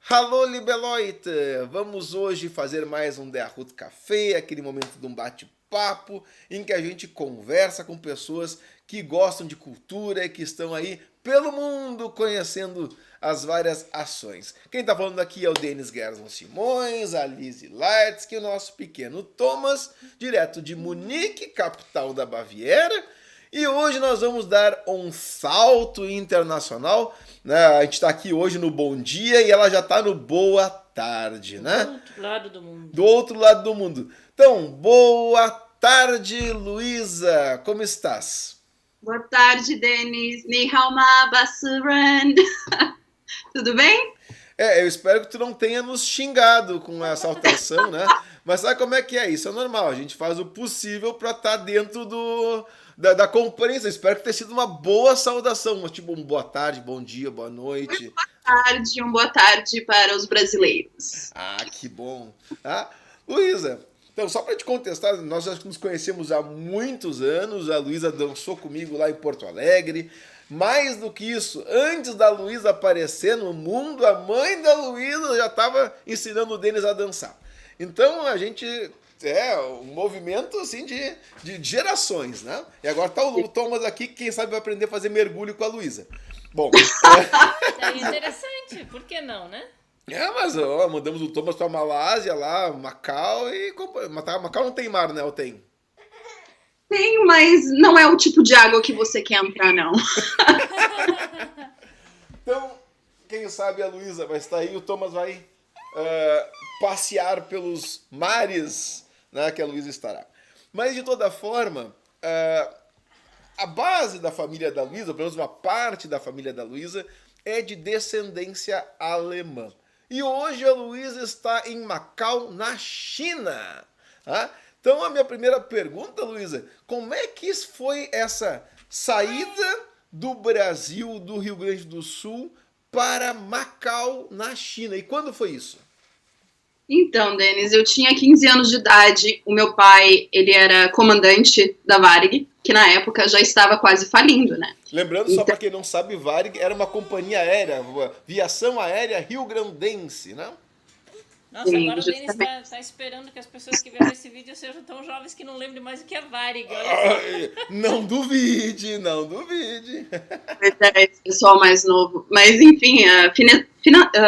Alô, Libeloite! Vamos hoje fazer mais um The Root Café, aquele momento de um bate-papo em que a gente conversa com pessoas que gostam de cultura e que estão aí pelo mundo conhecendo as várias ações. Quem está falando aqui é o Denis Gerson Simões, a Lizzie Laitsky, o nosso pequeno Thomas, direto de Munique, capital da Baviera. E hoje nós vamos dar um salto internacional, né? A gente está aqui hoje no Bom Dia e ela já está no Boa Tarde, né? Do outro lado do mundo. Do outro lado do mundo. Então, boa tarde, Luísa. Como estás? Boa tarde, Denis. Ni hao ma basuran. Tudo bem? Eu espero que tu não tenha nos xingado com a saltação, né? Mas sabe como é que é? Isso é normal. A gente faz o possível para estar dentro da compreensão. Espero que tenha sido uma boa saudação. Tipo, um boa tarde, bom dia, boa noite. Boa tarde para os brasileiros. Ah, que bom. Ah, Luísa, então, só para te contestar, nós já nos conhecemos há muitos anos. A Luísa dançou comigo lá em Porto Alegre. Mais do que isso, antes da Luísa aparecer no mundo, a mãe da Luísa já estava ensinando o Denis a dançar. Então a gente um movimento assim de gerações, né? E agora tá o Thomas aqui, que quem sabe vai aprender a fazer mergulho com a Luísa. Bom. É interessante, por que não, né? Mas mandamos o Thomas pra Malásia, lá, Macau, e Macau não tem mar, né? Ou tem? Tenho, mas não é o tipo de água que você quer entrar, não. Então, quem sabe a Luísa vai estar aí e o Thomas vai passear pelos mares, né, que a Luísa estará. Mas, de toda forma, a base da família da Luísa, pelo menos uma parte da família da Luísa, é de descendência alemã. E hoje a Luísa está em Macau, na China. Tá? Então, a minha primeira pergunta, Luísa, como é que foi essa saída do Brasil, do Rio Grande do Sul, para Macau, na China? E quando foi isso? Então, Denis, eu tinha 15 anos de idade. O meu pai, ele era comandante da Varig, que na época já estava quase falindo, né? Lembrando, só para quem não sabe, Varig era uma companhia aérea, viação aérea rio-grandense, né? Nossa, agora o Denis tá esperando que as pessoas que verem esse vídeo sejam tão jovens que não lembrem mais o que é Varig. Não duvide, não duvide. Esse pessoal mais novo. Mas, enfim,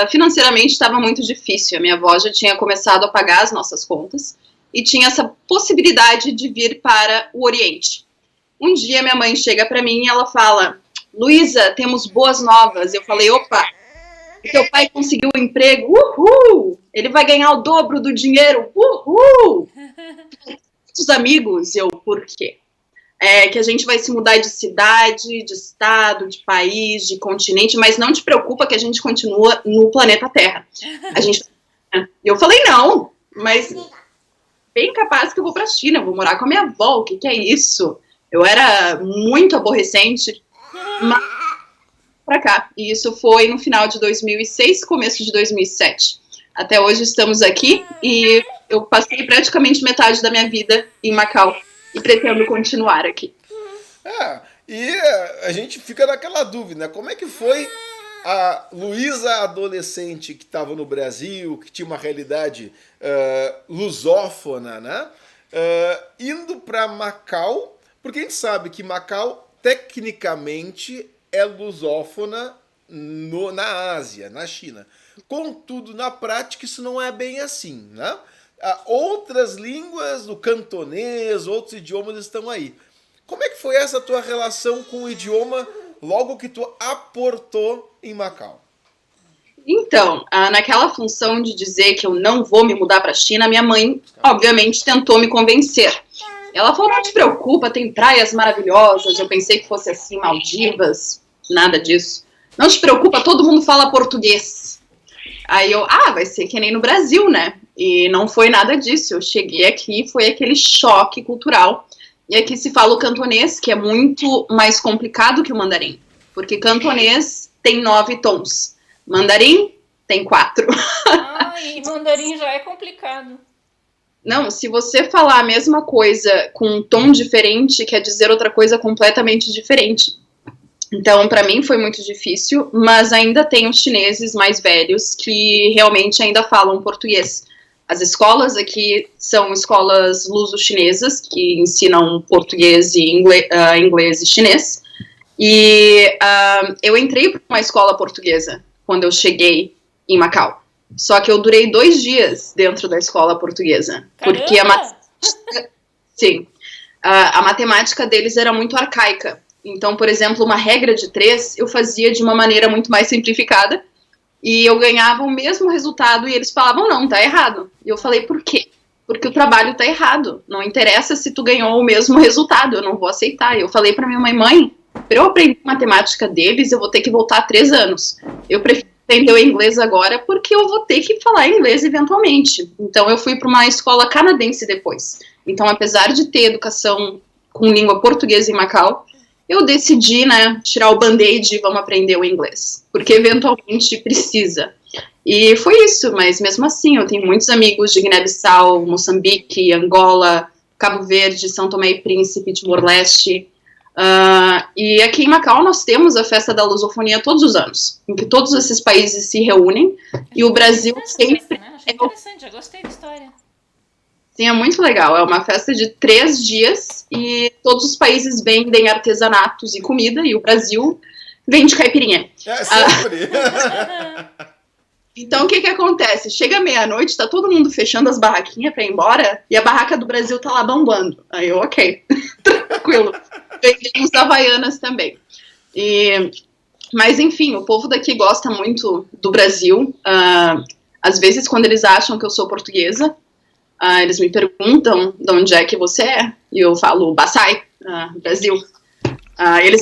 financeiramente estava muito difícil. A minha avó já tinha começado a pagar as nossas contas e tinha essa possibilidade de vir para o Oriente. Um dia minha mãe chega para mim e ela fala: Luísa, temos boas novas. Eu falei: opa, teu pai conseguiu um emprego, uhul! Ele vai ganhar o dobro do dinheiro, uhul! Os amigos, por quê? Que a gente vai se mudar de cidade, de estado, de país, de continente, mas não te preocupa que a gente continua no planeta Terra. Eu falei: não, mas bem capaz que eu vou pra China, eu vou morar com a minha avó, o que é isso? Eu era muito aborrecente, mas para cá. E isso foi no final de 2006, começo de 2007. Até hoje estamos aqui e eu passei praticamente metade da minha vida em Macau e pretendo continuar aqui. E a gente fica naquela dúvida, né? Como é que foi a Luísa adolescente que estava no Brasil, que tinha uma realidade lusófona, né? Indo para Macau, porque a gente sabe que Macau, tecnicamente, é lusófona na Ásia, na China. Contudo, na prática, isso não é bem assim, né? Outras línguas, o cantonês, outros idiomas estão aí. Como é que foi essa tua relação com o idioma logo que tu aportou em Macau? Então, naquela função de dizer que eu não vou me mudar para a China, minha mãe, obviamente, tentou me convencer. Ela falou: não te preocupa, tem praias maravilhosas. Eu pensei que fosse assim, Maldivas, nada disso. Não te preocupa, todo mundo fala português. Aí eu, vai ser que nem no Brasil, né? E não foi nada disso. Eu cheguei aqui, foi aquele choque cultural. E aqui se fala o cantonês, que é muito mais complicado que o mandarim. Porque cantonês tem 9 tons. Mandarim tem 4. E mandarim já é complicado. Não, se você falar a mesma coisa com um tom diferente, quer dizer outra coisa completamente diferente. Então, para mim foi muito difícil, mas ainda tem os chineses mais velhos que realmente ainda falam português. As escolas aqui são escolas luso-chinesas, que ensinam português e inglês e chinês. E eu entrei para uma escola portuguesa quando eu cheguei em Macau. Só que eu durei 2 dias dentro da escola portuguesa. Caramba! Porque sim, a matemática deles era muito arcaica. Então, por exemplo, uma regra de 3 eu fazia de uma maneira muito mais simplificada e eu ganhava o mesmo resultado e eles falavam, não, tá errado. E eu falei, por quê? Porque o trabalho tá errado. Não interessa se tu ganhou o mesmo resultado, eu não vou aceitar. E eu falei pra minha mãe, para eu aprender matemática deles, eu vou ter que voltar 3 anos. Eu prefiro aprender o inglês agora porque eu vou ter que falar inglês eventualmente. Então, eu fui para uma escola canadense depois. Então, apesar de ter educação com língua portuguesa em Macau, eu decidi, né, tirar o band-aid e vamos aprender o inglês. Porque eventualmente precisa. E foi isso, mas mesmo assim, eu tenho muitos amigos de Guiné-Bissau, Moçambique, Angola, Cabo Verde, São Tomé e Príncipe, Timor-Leste. E aqui em Macau nós temos a festa da lusofonia todos os anos, em que todos esses países se reúnem e o Brasil sempre... Achei interessante, já gostei da história. Sim, é muito legal. É uma festa de 3 dias e todos os países vendem artesanatos e comida e o Brasil vende caipirinha. É sempre. Então, o que acontece? Chega meia-noite, tá todo mundo fechando as barraquinhas pra ir embora e a barraca do Brasil tá lá bombando. Aí eu, ok, tranquilo. Vendemos Havaianas também. Mas, enfim, o povo daqui gosta muito do Brasil. Às vezes, quando eles acham que eu sou portuguesa, eles me perguntam de onde é que você é. E eu falo, Baçai, Brasil. Eles,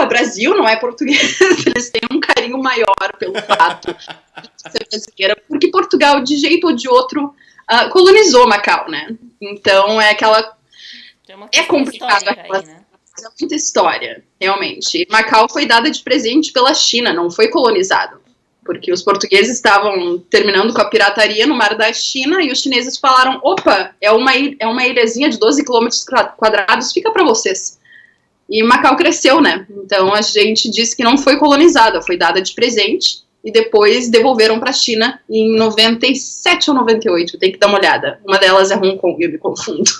Brasil não é português. Eles têm um carinho maior pelo fato de ser brasileira, porque Portugal, de jeito ou de outro, colonizou Macau, né? Então, é complicado aquela... Aí, né? É muita história, realmente. Macau foi dada de presente pela China, não foi colonizado. Porque os portugueses estavam terminando com a pirataria no mar da China e os chineses falaram, opa, é uma ilhazinha de 12 quilômetros quadrados, fica para vocês. E Macau cresceu, né? Então a gente disse que não foi colonizada, foi dada de presente e depois devolveram para a China em 97 ou 98, tem que dar uma olhada. Uma delas é Hong Kong, eu me confundo.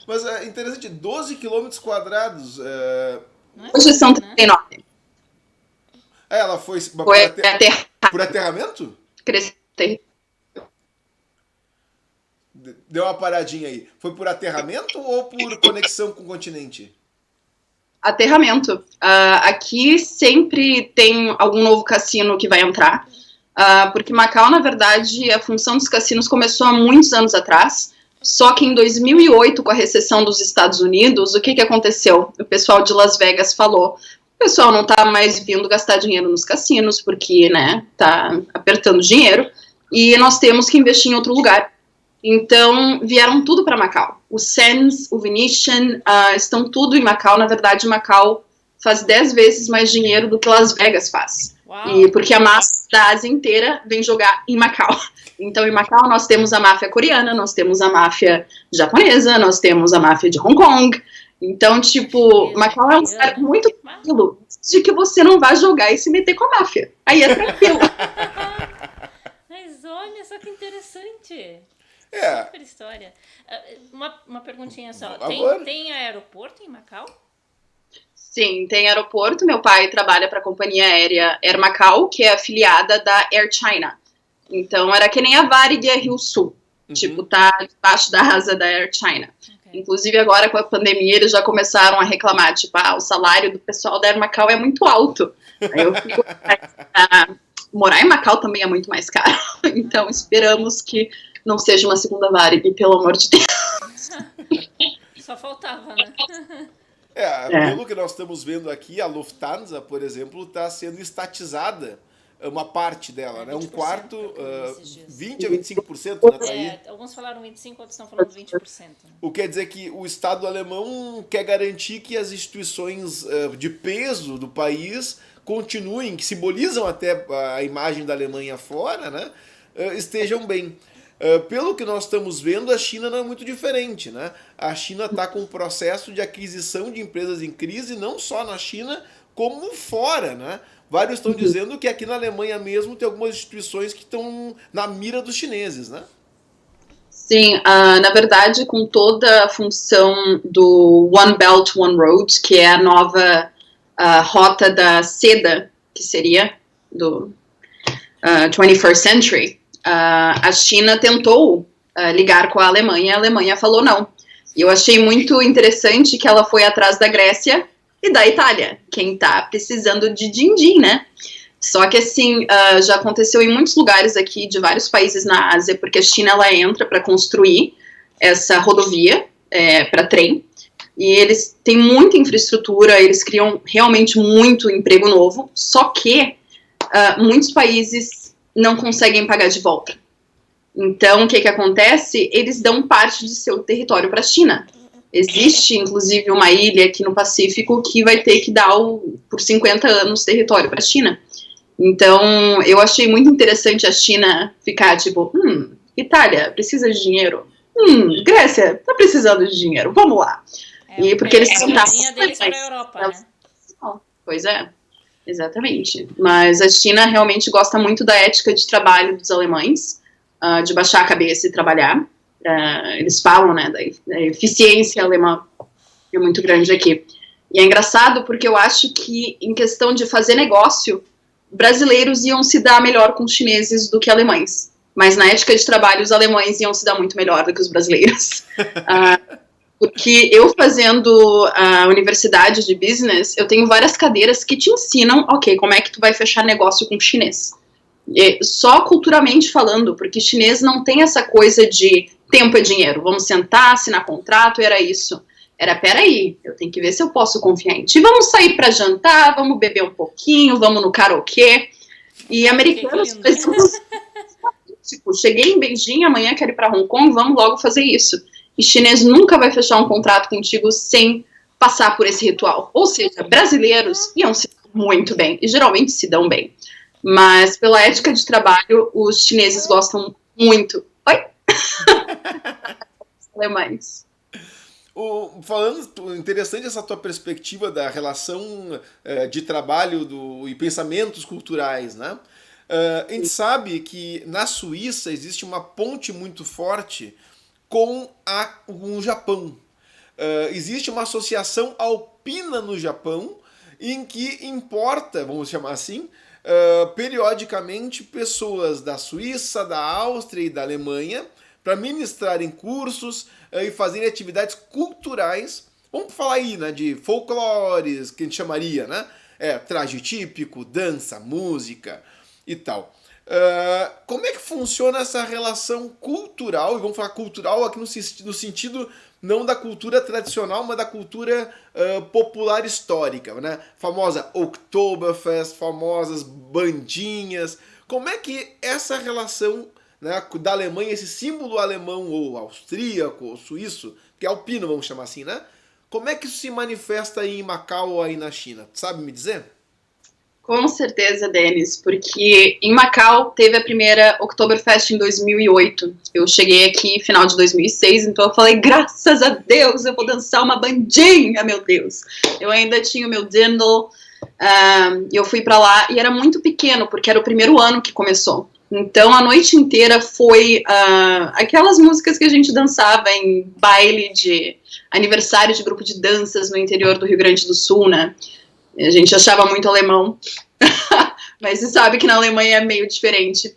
Mas é interessante, 12 quilômetros quadrados. Hoje são 39. Ela foi por aterramento? Cresceu. Deu uma paradinha aí. Foi por aterramento ou por conexão com o continente? Aterramento. Aqui sempre tem algum novo cassino que vai entrar, porque Macau, na verdade, a função dos cassinos começou há muitos anos atrás, só que em 2008, com a recessão dos Estados Unidos, o que aconteceu? O pessoal de Las Vegas falou, o pessoal não tá mais vindo gastar dinheiro nos cassinos, porque, né, tá apertando dinheiro, e nós temos que investir em outro lugar. Então, vieram tudo para Macau. O Sands, o Venetian, estão tudo em Macau. Na verdade, Macau faz 10 vezes mais dinheiro do que Las Vegas faz. E porque a máfia da Ásia inteira vem jogar em Macau. Então, em Macau, nós temos a máfia coreana, nós temos a máfia japonesa, nós temos a máfia de Hong Kong. Então, tipo, Macau é um lugar muito tranquilo de que você não vai jogar e se meter com a máfia. Aí é tranquilo. Mas olha só que interessante. Super história. Uma perguntinha só. Tem aeroporto em Macau? Sim, tem aeroporto. Meu pai trabalha para a companhia aérea Air Macau, que é afiliada da Air China. Então, era que nem a Varig e a Rio Sul. Tipo, tá debaixo da asa da Air China. Okay. Inclusive, agora com a pandemia, eles já começaram a reclamar, tipo, o salário do pessoal da Air Macau é muito alto. Aí eu fico... morar em Macau também é muito mais caro. Então, esperamos que não seja uma segunda Varig, pelo amor de Deus. Só faltava, né? Pelo que nós estamos vendo aqui, a Lufthansa, por exemplo, está sendo estatizada uma parte dela, né? Um quarto, 20% a 25%, né? Tá aí. Alguns falaram 25%, outros estão falando 20%. Né? O que quer dizer que o Estado alemão quer garantir que as instituições de peso do país continuem, que simbolizam até a imagem da Alemanha fora, né? Estejam bem. Pelo que nós estamos vendo, a China não é muito diferente, né? A China está com um processo de aquisição de empresas em crise, não só na China, como fora, né? Vários estão dizendo que aqui na Alemanha mesmo tem algumas instituições que estão na mira dos chineses, né? Sim, na verdade, com toda a função do One Belt, One Road, que é a nova rota da seda, que seria do 21st Century, a China tentou ligar com a Alemanha falou não. E eu achei muito interessante que ela foi atrás da Grécia e da Itália, quem tá precisando de din-din, né? Só que, assim, já aconteceu em muitos lugares aqui, de vários países na Ásia, porque a China, ela entra para construir essa rodovia para trem, e eles têm muita infraestrutura, eles criam realmente muito emprego novo, só que muitos países não conseguem pagar de volta. Então, o que acontece? Eles dão parte de seu território para a China. Existe, inclusive, uma ilha aqui no Pacífico que vai ter que dar, por 50 anos, território para a China. Então, eu achei muito interessante a China ficar tipo, Itália, precisa de dinheiro. Grécia, tá precisando de dinheiro, vamos lá. E porque eles são deles para a Europa, né? Pois é, exatamente. Mas a China realmente gosta muito da ética de trabalho dos alemães, de baixar a cabeça e trabalhar. Eles falam, né, da eficiência alemã é muito grande aqui. E é engraçado porque eu acho que, em questão de fazer negócio, brasileiros iam se dar melhor com os chineses do que alemães. Mas na ética de trabalho, os alemães iam se dar muito melhor do que os brasileiros. Porque eu fazendo a universidade de business, eu tenho várias cadeiras que te ensinam, ok, como é que tu vai fechar negócio com chinês. Só culturalmente falando, porque chinês não tem essa coisa de tempo é dinheiro, vamos sentar, assinar contrato, era isso. Peraí, eu tenho que ver se eu posso confiar em ti. Vamos sair para jantar, vamos beber um pouquinho, vamos no karaokê. E americanos, tipo, cheguei em Beijing, amanhã quero ir para Hong Kong, vamos logo fazer isso. E chinês nunca vai fechar um contrato contigo sem passar por esse ritual. Ou seja, brasileiros iam se dar muito bem, e geralmente se dão bem. Mas pela ética de trabalho, os chineses gostam muito. Oi? Os alemães. Falando, interessante essa tua perspectiva da relação de trabalho e pensamentos culturais, né? A gente sabe que na Suíça existe uma ponte muito forte com o Japão. Existe uma associação alpina no Japão em que importa, vamos chamar assim, periodicamente pessoas da Suíça, da Áustria e da Alemanha para ministrarem cursos e fazerem atividades culturais. Vamos falar aí, né, de folclores, que a gente chamaria, né? Traje típico, dança, música e tal. Como é que funciona essa relação cultural? E vamos falar cultural aqui no sentido não da cultura tradicional, mas da cultura popular histórica, né? Famosa Oktoberfest, famosas bandinhas. Como é que essa relação, né, da Alemanha, esse símbolo alemão ou austríaco ou suíço, que é alpino, vamos chamar assim, né? Como é que isso se manifesta aí em Macau ou aí na China? Sabe me dizer? Com certeza, Denis, porque em Macau teve a primeira Oktoberfest em 2008. Eu cheguei aqui final de 2006, então eu falei, graças a Deus, eu vou dançar uma bandinha, meu Deus. Eu ainda tinha o meu dirndl, eu fui pra lá e era muito pequeno, porque era o primeiro ano que começou. Então a noite inteira foi aquelas músicas que a gente dançava em baile de aniversário de grupo de danças no interior do Rio Grande do Sul, né? A gente achava muito alemão, mas você sabe que na Alemanha é meio diferente.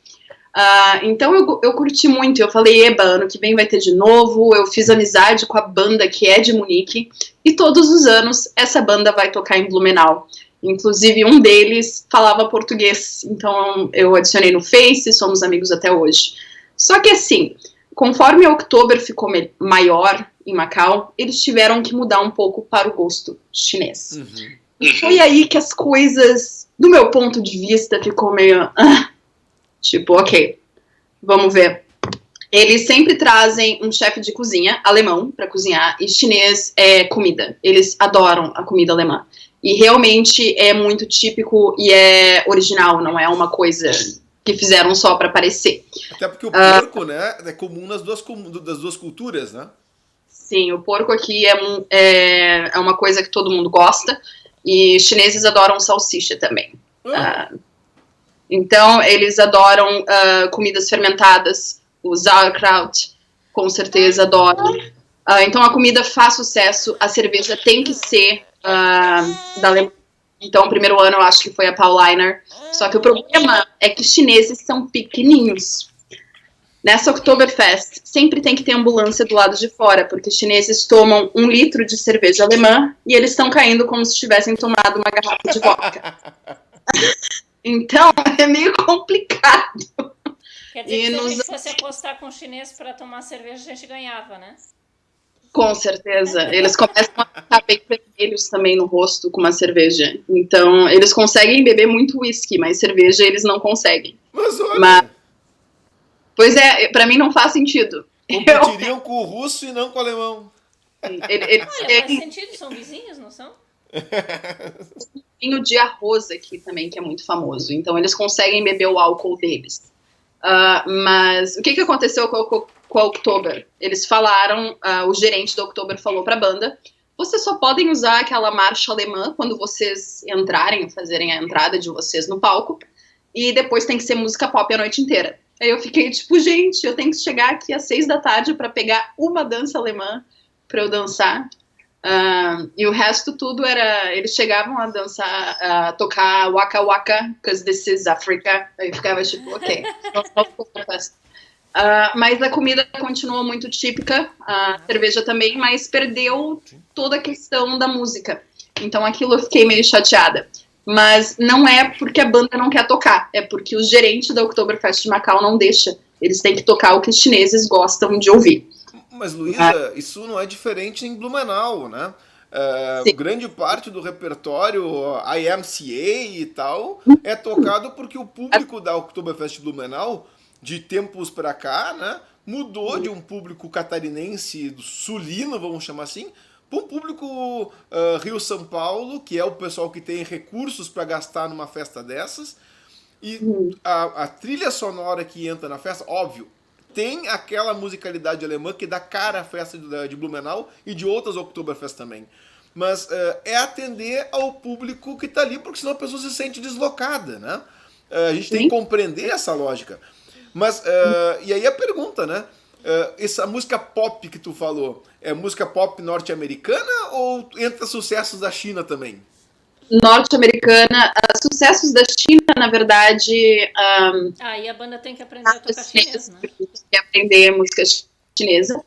Então eu curti muito, eu falei, eba, ano que vem vai ter de novo. Eu fiz amizade com a banda que é de Munique, e todos os anos essa banda vai tocar em Blumenau. Inclusive um deles falava português, então eu adicionei no Face, somos amigos até hoje. Só que assim, conforme o Oktober ficou maior em Macau, eles tiveram que mudar um pouco para o gosto chinês. Uhum. E foi aí que as coisas, do meu ponto de vista, ficou meio... tipo, ok, vamos ver. Eles sempre trazem um chefe de cozinha alemão para cozinhar, e chinês é comida. Eles adoram a comida alemã. E realmente é muito típico e é original, não é uma coisa que fizeram só para aparecer. Até porque o porco, né, é comum das duas culturas, né? Sim, o porco aqui é uma coisa que todo mundo gosta. E chineses adoram salsicha também. Então, eles adoram comidas fermentadas, o sauerkraut, com certeza adoram. Então, a comida faz sucesso, a cerveja tem que ser da Alemanha. Então, o primeiro ano eu acho que foi a Paulaner. Só que o problema é que os chineses são pequenininhos. Nessa Oktoberfest, sempre tem que ter ambulância do lado de fora, porque os chineses tomam 1 litro de cerveja alemã e eles estão caindo como se tivessem tomado uma garrafa de vodka. Então, é meio complicado. Quer dizer, se a gente fosse apostar com o chinês para tomar cerveja, a gente ganhava, né? Com certeza. Eles começam a ficar bem vermelhos também no rosto com uma cerveja. Então, eles conseguem beber muito whisky, mas cerveja eles não conseguem. Mas olha... Pois é, pra mim não faz sentido. Competiriam com o russo e não com o alemão. Olha, faz sentido, são vizinhos, não são? Tem vinho de arroz aqui também, que é muito famoso. Então, eles conseguem beber o álcool deles. Mas o que aconteceu com a Oktober? Eles falaram, o gerente da Oktober falou pra banda, vocês só podem usar aquela marcha alemã quando vocês entrarem, fazerem a entrada de vocês no palco, e depois tem que ser música pop a noite inteira. Aí eu fiquei tipo, gente, eu tenho que chegar aqui às 6 da tarde pra pegar uma dança alemã pra eu dançar. E o resto tudo era, eles chegavam a dançar, a tocar Waka Waka, because this is Africa. Aí eu ficava tipo, ok. Mas a comida continuou muito típica, a cerveja também, mas perdeu toda a questão da música. Então aquilo eu fiquei meio chateada. Mas não é porque a banda não quer tocar, é porque o gerente da Oktoberfest de Macau não deixa. Eles têm que tocar o que os chineses gostam de ouvir. Mas, Luísa, isso não é diferente em Blumenau, né? Grande parte do repertório IMCA e tal é tocado porque o público da Oktoberfest de Blumenau, de tempos para cá, né, mudou de um público catarinense sulino, vamos chamar assim, para um público Rio-São Paulo, que é o pessoal que tem recursos para gastar numa festa dessas. E a trilha sonora que entra na festa, óbvio, tem aquela musicalidade alemã que dá cara à festa de Blumenau e de outras Oktoberfest também. Mas é atender ao público que está ali, porque senão a pessoa se sente deslocada, né? A gente tem que compreender essa lógica. Mas, e aí a pergunta, né? Essa música pop que tu falou, é música pop norte-americana ou entra sucessos da China também? Norte-americana, sucessos da China, na verdade... e a banda tem que aprender a tocar chinês, né? Tem que aprender música chinesa,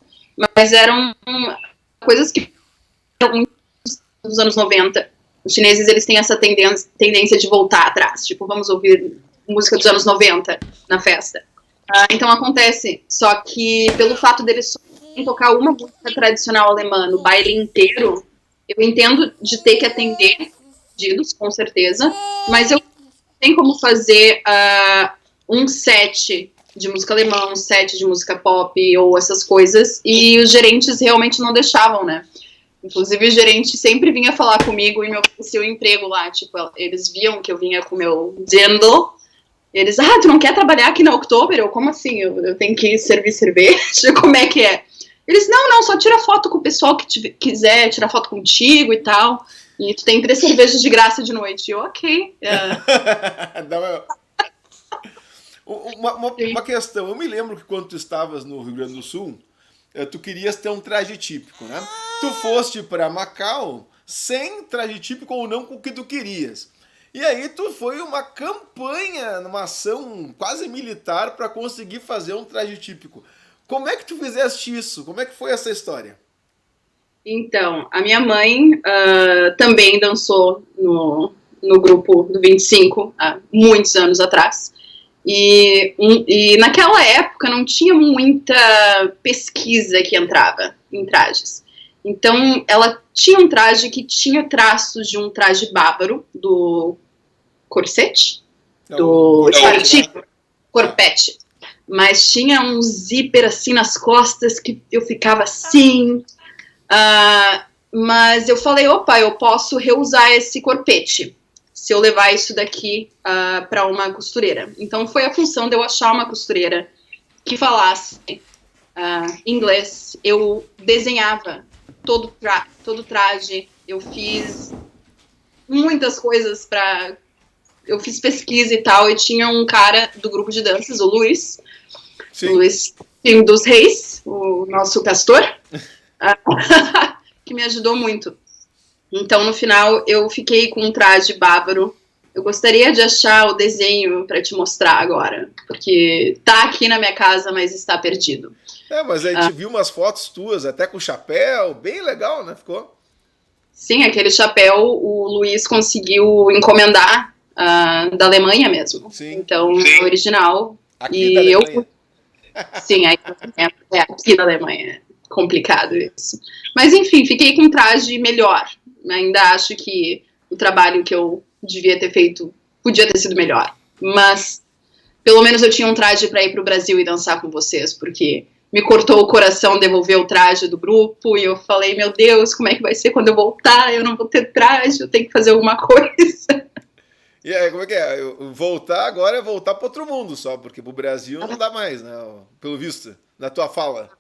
mas eram coisas que nos anos 90, os chineses eles têm essa tendência de voltar atrás, tipo, vamos ouvir música dos anos 90 na festa. Então acontece, só que pelo fato deles só tocar uma música tradicional alemã no baile inteiro, eu entendo de ter que atender pedidos, com certeza, mas eu tenho como fazer um set de música alemã, um set de música pop ou essas coisas, e os gerentes realmente não deixavam, né? Inclusive o gerente sempre vinha falar comigo e me ofereceu emprego lá, tipo, eles viam que eu vinha com o meu Dendel, eles, tu não quer trabalhar aqui na Oktober? Eu, como assim? Eu tenho que servir cerveja? Como é que é? Eles, não, só tira foto com o pessoal que quiser tirar foto contigo e tal. E tu tem 3 cervejas de graça de noite. Eu, ok. Uma questão. Eu me lembro que quando tu estavas no Rio Grande do Sul, tu querias ter um traje típico, né? Tu foste para Macau sem traje típico ou não com o que tu querias. E aí tu foi uma campanha, uma ação quase militar para conseguir fazer um traje típico. Como é que tu fizeste isso? Como é que foi essa história? Então, a minha mãe também dançou no grupo do 25, há muitos anos atrás. E naquela época não tinha muita pesquisa que entrava em trajes. Então, ela tinha um traje que tinha traços de um traje bávaro, do corset, do corpete. Mas tinha um zíper assim nas costas que eu ficava assim. Mas eu falei, opa, eu posso reusar esse corpete se eu levar isso daqui para uma costureira. Então foi a função de eu achar uma costureira que falasse inglês. Eu desenhava todo traje, eu fiz muitas coisas para... Eu fiz pesquisa e tal, e tinha um cara do grupo de danças, o Luiz. Sim. O Luiz dos Reis, o nosso pastor, que me ajudou muito. Então, no final, eu fiquei com um traje bárbaro. Eu gostaria de achar o desenho para te mostrar agora, porque tá aqui na minha casa, mas está perdido. Mas a gente viu umas fotos tuas, até com chapéu, bem legal, né? Ficou? Sim, aquele chapéu o Luiz conseguiu encomendar da Alemanha mesmo. Sim. Então, sim. Original. Aqui da Alemanha? Sim, aqui na Alemanha. Complicado isso. Mas, enfim, fiquei com um traje melhor. Ainda acho que o trabalho que eu devia ter feito podia ter sido melhor. Mas, pelo menos eu tinha um traje para ir para o Brasil e dançar com vocês, porque me cortou o coração devolver o traje do grupo, e eu falei, meu Deus, como é que vai ser quando eu voltar? Eu não vou ter traje, eu tenho que fazer alguma coisa. E aí, como é que é? Voltar agora é voltar para outro mundo só, porque pro Brasil não dá mais, né? Pelo visto, na tua fala.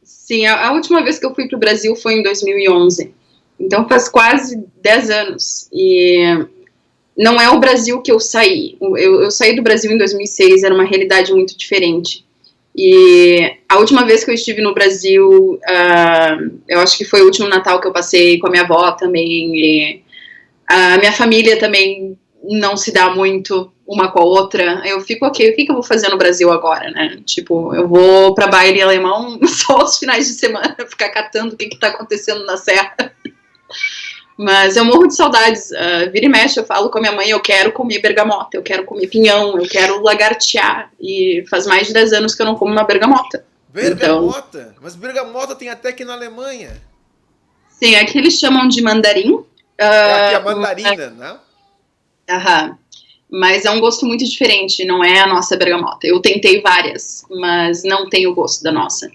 Sim, a última vez que eu fui pro Brasil foi em 2011. Então faz quase 10 anos. E não é o Brasil que eu saí. Eu saí do Brasil em 2006, era uma realidade muito diferente. E a última vez que eu estive no Brasil, eu acho que foi o último Natal que eu passei com a minha avó também. E a minha família também não se dá muito uma com a outra. Eu fico, ok, o que eu vou fazer no Brasil agora, né? Tipo, eu vou pra baile alemão só aos finais de semana, ficar catando o que tá acontecendo na serra. Mas eu morro de saudades. Vira e mexe, eu falo com a minha mãe, eu quero comer bergamota, eu quero comer pinhão, eu quero lagartear. E faz mais de 10 anos que eu não como uma bergamota. Bergamota? Então, mas bergamota tem até aqui na Alemanha. Sim, aqui eles chamam de mandarim. Aqui é a mandarina, né? Aham. Mas é um gosto muito diferente, não é a nossa bergamota. Eu tentei várias, mas não tem o gosto da nossa.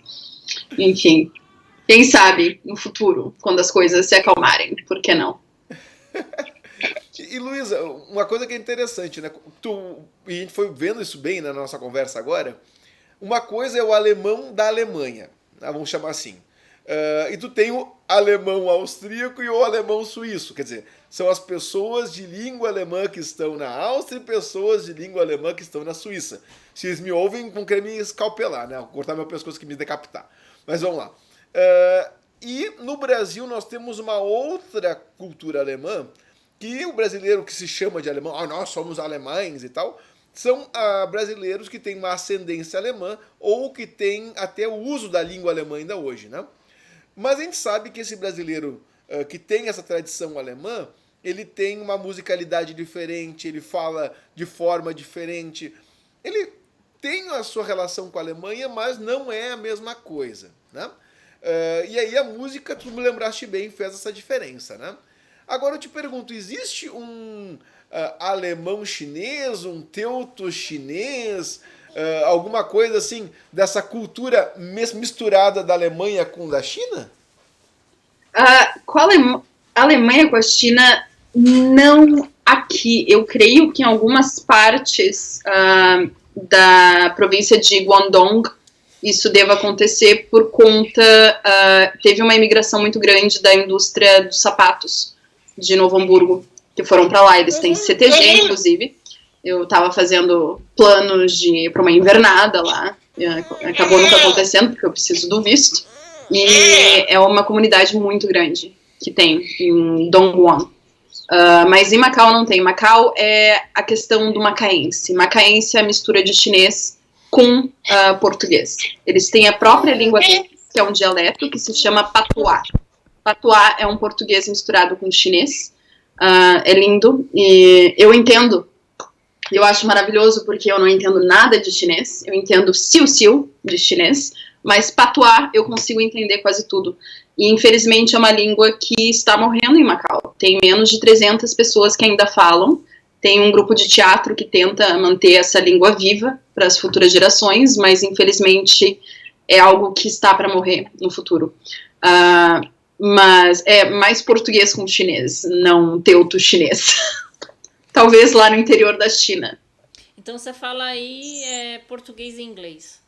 Enfim, quem sabe no futuro, quando as coisas se acalmarem, por que não? E Luísa, uma coisa que é interessante, né? E a gente foi vendo isso bem na nossa conversa agora. Uma coisa é o alemão da Alemanha, vamos chamar assim. E tu tem o alemão austríaco e o alemão suíço, quer dizer, são as pessoas de língua alemã que estão na Áustria e pessoas de língua alemã que estão na Suíça. Se eles me ouvem, não querem me escalpelar, né? Cortar meu pescoço que me decapitar. Mas vamos lá. E no Brasil nós temos uma outra cultura alemã, que o brasileiro que se chama de alemão, nós somos alemães e tal, são brasileiros que têm uma ascendência alemã ou que têm até o uso da língua alemã ainda hoje, né? Mas a gente sabe que esse brasileiro que tem essa tradição alemã, ele tem uma musicalidade diferente, ele fala de forma diferente. Ele tem a sua relação com a Alemanha, mas não é a mesma coisa, né? E aí a música, tu me lembraste bem, fez essa diferença, né? Agora eu te pergunto, existe um alemão chinês, um teuto chinês, alguma coisa assim, dessa cultura misturada da Alemanha com da China? Com a Alemanha com a China, não aqui. Eu creio que em algumas partes da província de Guangdong isso deva acontecer por conta... teve uma imigração muito grande da indústria dos sapatos de Novo Hamburgo, que foram para lá. Eles têm CTG, inclusive. Eu estava fazendo planos para uma invernada lá. Acabou nunca acontecendo, porque eu preciso do visto. E é uma comunidade muito grande que tem em Dongguan. Mas em Macau não tem. Macau é a questão do macaense. Macaense é a mistura de chinês com português. Eles têm a própria língua deles, que é um dialeto, que se chama patuá. Patuá é um português misturado com chinês. É lindo. E eu entendo. Eu acho maravilhoso porque eu não entendo nada de chinês. Eu entendo siu-siu de chinês. Mas patuá eu consigo entender quase tudo. E infelizmente é uma língua que está morrendo em Macau. Tem menos de 300 pessoas que ainda falam. Tem um grupo de teatro que tenta manter essa língua viva para as futuras gerações, mas infelizmente é algo que está para morrer no futuro. Mas é mais português com chinês, não teuto chinês. Talvez lá no interior da China. Então você fala aí português e inglês.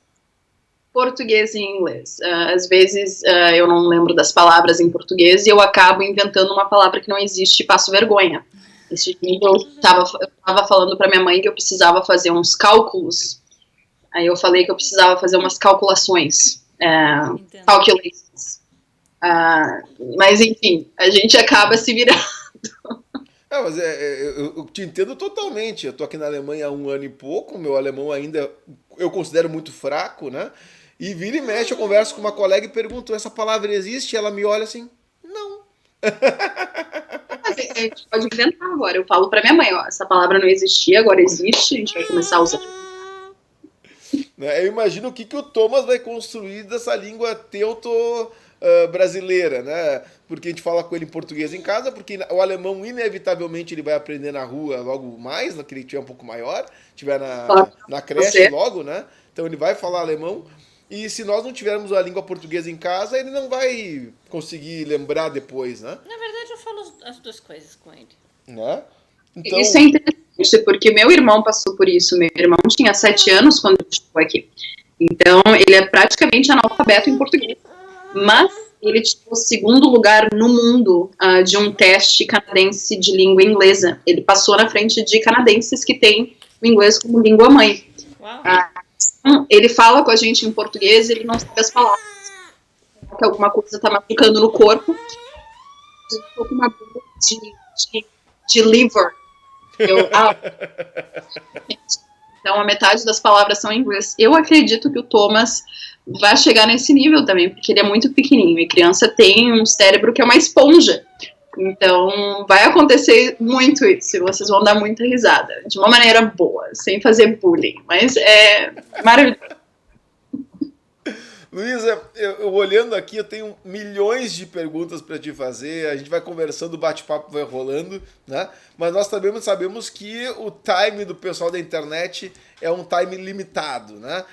português e inglês. Às vezes eu não lembro das palavras em português e eu acabo inventando uma palavra que não existe e passo vergonha. Esse dia eu estava falando para minha mãe que eu precisava fazer uns cálculos. Aí eu falei que eu precisava fazer umas calculações. Calculations. Mas enfim, a gente acaba se virando. Mas eu te entendo totalmente. Eu tô aqui na Alemanha há 1 ano e pouco, meu alemão ainda eu considero muito fraco, né? E vira e mexe, eu converso com uma colega e pergunto, essa palavra existe? Ela me olha assim, não. A gente pode inventar agora. Eu falo pra minha mãe, ó, essa palavra não existia, agora existe, a gente vai começar a usar. Eu imagino o que o Thomas vai construir dessa língua teuto brasileira, né? Porque a gente fala com ele em português em casa, porque o alemão inevitavelmente ele vai aprender na rua logo mais, que ele tiver um pouco maior, tiver na creche logo, né? Então ele vai falar alemão. E se nós não tivermos a língua portuguesa em casa, ele não vai conseguir lembrar depois, né? Na verdade, eu falo as duas coisas com ele. Né? Então... Isso é interessante, porque meu irmão passou por isso. Meu irmão tinha 7 anos quando ele chegou aqui. Então, ele é praticamente analfabeto em português. Mas ele tirou o 2º lugar no mundo de um teste canadense de língua inglesa. Ele passou na frente de canadenses que têm o inglês como língua mãe. Uau. Ele fala com a gente em português, ele não sabe as palavras. Que alguma coisa está machucando no corpo. Estou com uma dor de liver. Então, a metade das palavras são em inglês. Eu acredito que o Thomas vai chegar nesse nível também, porque ele é muito pequenininho. E criança tem um cérebro que é uma esponja. Então, vai acontecer muito isso. Vocês vão dar muita risada. De uma maneira boa, sem fazer bullying. Mas é maravilhoso. Luísa, eu olhando aqui, eu tenho milhões de perguntas para te fazer. A gente vai conversando, o bate-papo vai rolando, né? Mas nós também sabemos que o time do pessoal da internet é um time limitado, né?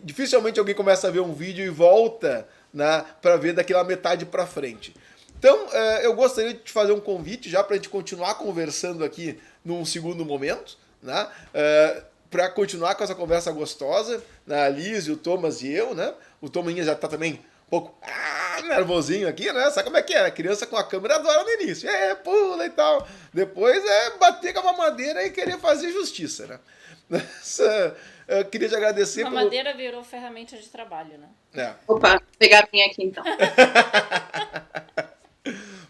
Dificilmente alguém começa a ver um vídeo e volta, né, para ver daquela metade para frente. Então, eu gostaria de te fazer um convite já para a gente continuar conversando aqui num segundo momento, né? Para continuar com essa conversa gostosa, né? A Liz, o Thomas e eu, né? O Tominha já tá também um pouco nervosinho aqui, né? Sabe como é que é? A criança com a câmera adora no início. Pula e tal. Depois bater com a mamadeira e querer fazer justiça, né? Eu queria te agradecer. A mamadeira virou ferramenta de trabalho, né? Opa, vou pegar a minha aqui então.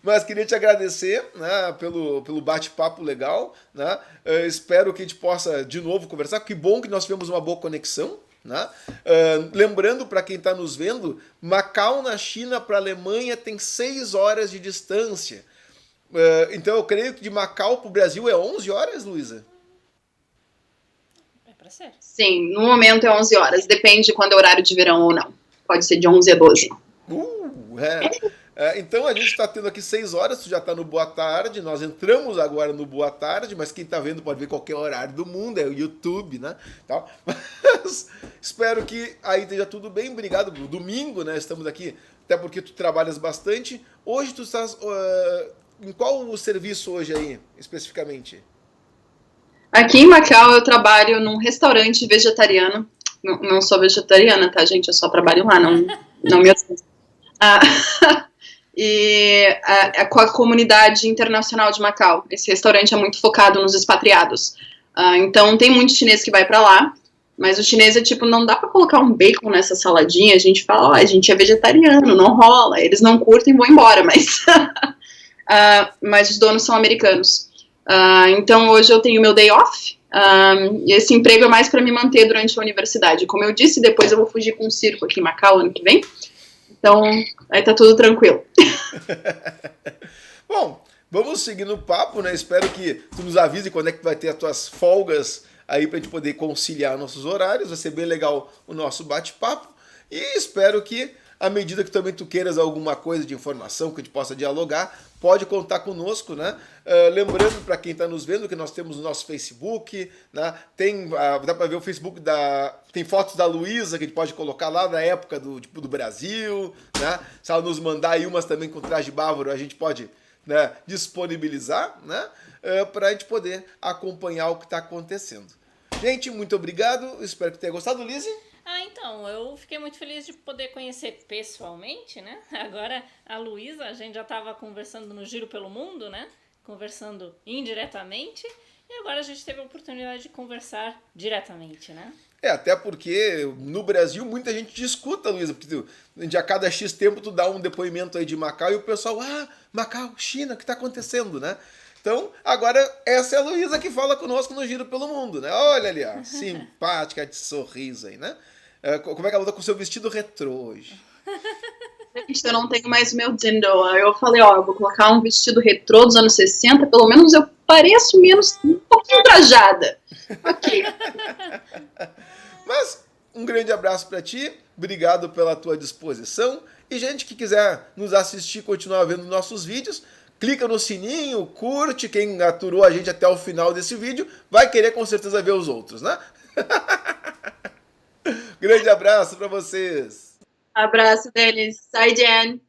Mas queria te agradecer, né, pelo bate-papo legal, né? Espero que a gente possa de novo conversar. Que bom que nós tivemos uma boa conexão, né? Lembrando para quem está nos vendo, Macau na China para a Alemanha tem 6 horas de distância. Então eu creio que de Macau para o Brasil é 11 horas, Luísa? É para ser. Sim, no momento é 11 horas. Depende de quando é horário de verão ou não. Pode ser de 11 a 12. Então a gente está tendo aqui 6 horas, tu já está no Boa Tarde, nós entramos agora no Boa Tarde, mas quem está vendo pode ver qualquer horário do mundo, é o YouTube, né? Mas espero que aí esteja tudo bem, obrigado. Domingo, né? Estamos aqui, até porque tu trabalhas bastante. Hoje tu estás em qual o serviço hoje aí, especificamente? Aqui em Macau eu trabalho num restaurante vegetariano. Não sou vegetariana, tá, gente? Eu só trabalho lá, não me assusta. Com a comunidade internacional de Macau. Esse restaurante é muito focado nos expatriados. Então, tem muito chinês que vai pra lá, mas o chinês é tipo, não dá pra colocar um bacon nessa saladinha. A gente fala, a gente é vegetariano, não rola. Eles não curtem, vão embora, mas os donos são americanos. Então, hoje eu tenho meu day off. E esse emprego é mais pra me manter durante a universidade. Como eu disse, depois eu vou fugir com um circo aqui em Macau ano que vem. Então, aí tá tudo tranquilo. Bom, vamos seguir no papo, né? Espero que tu nos avise quando é que vai ter as tuas folgas aí pra gente poder conciliar nossos horários. Vai ser bem legal o nosso bate-papo. E espero que, à medida que também tu queiras alguma coisa de informação que a gente possa dialogar, pode contar conosco, né? Lembrando para quem está nos vendo que nós temos o nosso Facebook, né? Dá para ver o Facebook tem fotos da Luísa que a gente pode colocar lá da época do Brasil, né? Se ela nos mandar aí umas também com traje bávaro, a gente pode, né, disponibilizar, né? Para a gente poder acompanhar o que está acontecendo. Gente, muito obrigado. Espero que tenha gostado, Lizzy. Então, eu fiquei muito feliz de poder conhecer pessoalmente, né? Agora, a Luísa, a gente já estava conversando no Giro pelo Mundo, né? Conversando indiretamente, e agora a gente teve a oportunidade de conversar diretamente, né? Até porque no Brasil muita gente te escuta, Luísa, porque a cada X tempo tu dá um depoimento aí de Macau e o pessoal, Macau, China, o que tá acontecendo, né? Então, agora essa é a Luísa que fala conosco no Giro pelo Mundo, né? Olha ali, ó, simpática, de sorriso aí, né? Como é que ela tá com o seu vestido retrô hoje? Gente, eu não tenho mais o meu Dindo. Aí eu falei, eu vou colocar um vestido retrô dos anos 60, pelo menos eu pareço um pouquinho trajada. Ok. Mas um grande abraço para ti, obrigado pela tua disposição. E gente que quiser nos assistir, continuar vendo nossos vídeos, clica no sininho, curte. Quem aturou a gente até o final desse vídeo vai querer com certeza ver os outros, né? Grande abraço para vocês. Abraço deles. Sai, Jen.